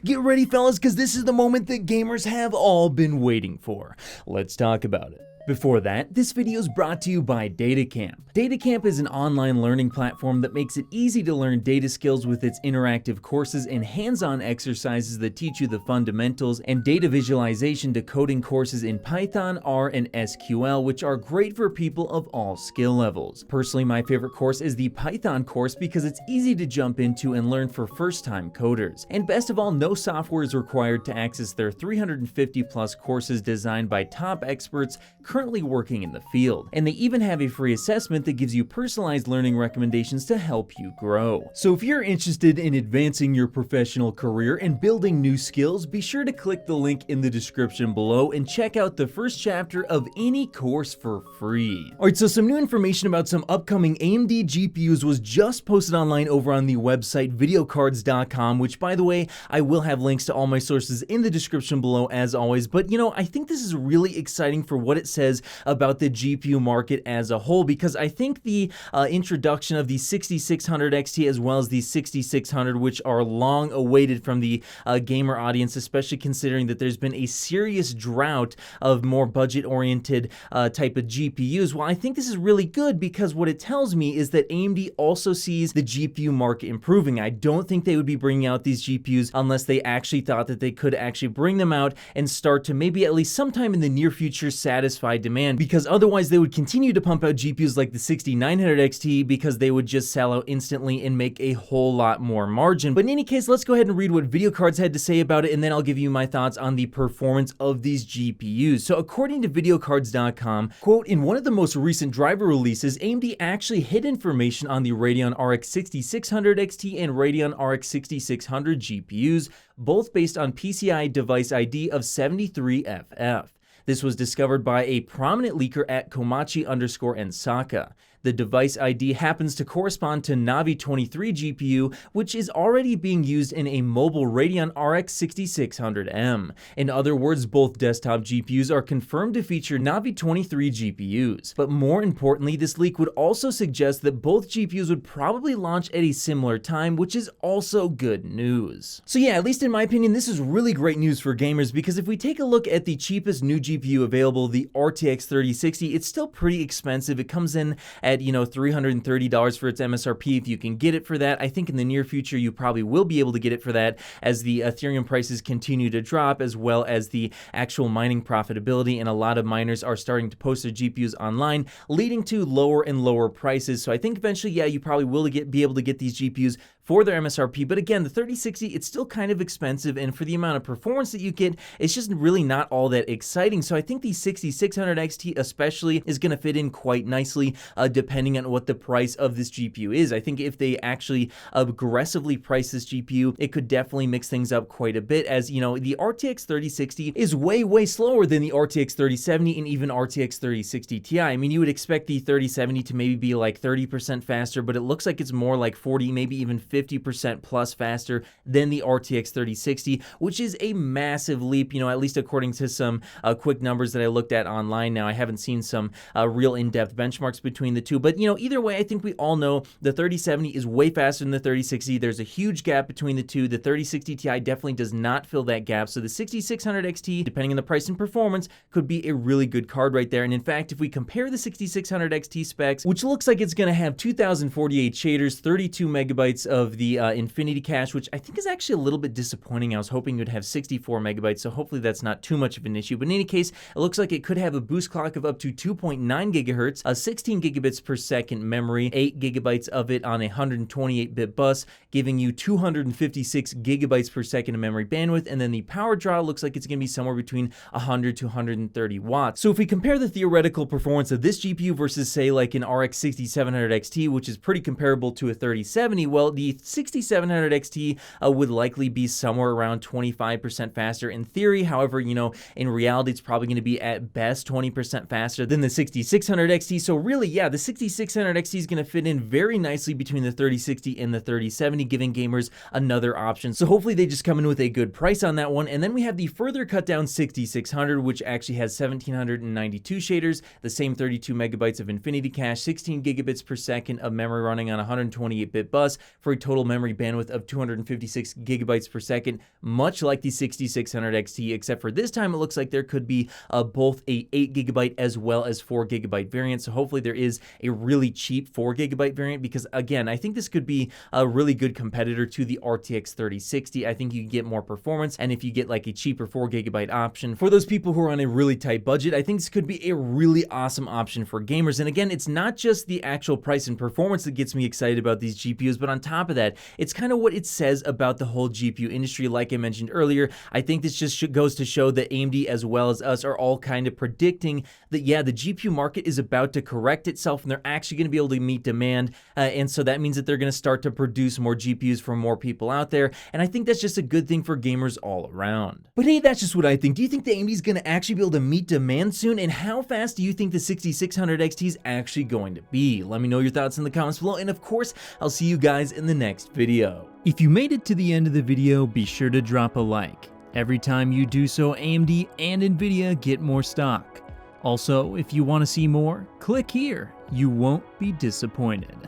Get ready, fellas, because this is the moment that gamers have all been waiting for. Let's talk about it. Before that, this video is brought to you by DataCamp. DataCamp is an online learning platform that makes it easy to learn data skills with its interactive courses and hands-on exercises that teach you the fundamentals, and data visualization to coding courses in Python, R, and SQL, which are great for people of all skill levels. Personally, my favorite course is the Python course because it's easy to jump into and learn for first-time coders. And best of all, no software is required to access their 350 plus courses designed by top experts currently working in the field. And they even have a free assessment that gives you personalized learning recommendations to help you grow. So if you're interested in advancing your professional career and building new skills, be sure to click the link in the description below and check out the first chapter of any course for free. Alright, so some new information about some upcoming AMD GPUs was just posted online over on the website videocards.com, which, by the way, I will have links to all my sources in the description below as always. But I think this is really exciting for what it says about the GPU market as a whole, because I think the introduction of the 6600 XT as well as the 6600, which are long awaited from the gamer audience, especially considering that there's been a serious drought of more budget-oriented type of GPUs. Well, I think this is really good because what it tells me is that AMD also sees the GPU market improving. I don't think they would be bringing out these GPUs unless they actually thought that they could actually bring them out and start to maybe at least sometime in the near future satisfy demand, because otherwise they would continue to pump out GPUs like the 6900 XT because they would just sell out instantly and make a whole lot more margin. But in any case, let's go ahead and read what VideoCards had to say about it, and then I'll give you my thoughts on the performance of these GPUs. So according to videocards.com, quote, in one of the most recent driver releases, AMD actually hid information on the Radeon RX 6600 XT and Radeon RX 6600 GPUs, both based on PCI device ID of 73FF. This was discovered by a prominent leaker at Komachi_Ensaka. The device ID happens to correspond to Navi 23 GPU, which is already being used in a mobile Radeon RX 6600M. In other words, both desktop GPUs are confirmed to feature Navi 23 GPUs. But more importantly, this leak would also suggest that both GPUs would probably launch at a similar time, which is also good news. So yeah, at least in my opinion, this is really great news for gamers, because if we take a look at the cheapest new GPU available, the RTX 3060, it's still pretty expensive. It comes in at $330 for its MSRP if you can get it for that. I think in the near future you probably will be able to get it for that as the Ethereum prices continue to drop, as well as the actual mining profitability, and a lot of miners are starting to post their GPUs online, leading to lower and lower prices. So I think eventually, yeah, you probably will be able to get these GPUs for their MSRP. But again, the 3060, it's still kind of expensive, and for the amount of performance that you get, it's just really not all that exciting. So I think the 6600 XT especially is going to fit in quite nicely, depending on what the price of this GPU is. I think if they actually aggressively price this GPU, it could definitely mix things up quite a bit, as the RTX 3060 is way slower than the RTX 3070 and even RTX 3060 Ti. I mean, you would expect the 3070 to maybe be like 30% faster, but it looks like it's more like 40, maybe even 50% plus faster than the RTX 3060, which is a massive leap, at least according to some quick numbers that I looked at online. Now, I haven't seen some real in-depth benchmarks between the two, but either way, I think we all know the 3070 is way faster than the 3060. There's a huge gap between the two. The 3060 Ti definitely does not fill that gap, so the 6600 XT, depending on the price and performance, could be a really good card right there. And in fact, if we compare the 6600 XT specs, which looks like it's going to have 2048 shaders, 32 megabytes of the Infinity Cache, which I think is actually a little bit disappointing. I was hoping it would have 64 megabytes, so hopefully that's not too much of an issue. But in any case, it looks like it could have a boost clock of up to 2.9 gigahertz, a 16 gigabits per second memory, 8 gigabytes of it on a 128-bit bus, giving you 256 gigabytes per second of memory bandwidth, and then the power draw looks like it's going to be somewhere between 100 to 130 watts. So if we compare the theoretical performance of this GPU versus, say, like an RX 6700 XT, which is pretty comparable to a 3070, well, the 6700 XT would likely be somewhere around 25% faster in theory. However, in reality, it's probably going to be at best 20% faster than the 6600 XT. So really, yeah, the 6600 XT is going to fit in very nicely between the 3060 and the 3070, giving gamers another option. So hopefully they just come in with a good price on that one. And then we have the further cut down 6600, which actually has 1792 shaders, the same 32 megabytes of Infinity Cache, 16 gigabits per second of memory running on a 128-bit bus for a total memory bandwidth of 256 gigabytes per second, much like the 6600 XT, except for this time it looks like there could be both a 8 gigabyte as well as 4 gigabyte variant. So hopefully there is a really cheap 4 gigabyte variant, because again, I think this could be a really good competitor to the RTX 3060. I think you get more performance, and if you get like a cheaper 4 gigabyte option for those people who are on a really tight budget, I think this could be a really awesome option for gamers. And again, it's not just the actual price and performance that gets me excited about these GPUs, but on top of that, it's kind of what it says about the whole GPU industry. Like I mentioned earlier, I think this just goes to show that AMD as well as us are all kind of predicting that, yeah, the GPU market is about to correct itself, and they're actually going to be able to meet demand, and so that means that they're going to start to produce more GPUs for more people out there, and I think that's just a good thing for gamers all around. But hey, that's just what I think. Do you think the AMD is going to actually be able to meet demand soon, and how fast do you think the 6600 XT is actually going to be? Let me know your thoughts in the comments below, and of course, I'll see you guys in the next video. If you made it to the end of the video, be sure to drop a like. Every time you do so, AMD and Nvidia get more stock. Also, if you want to see more, click here. You won't be disappointed.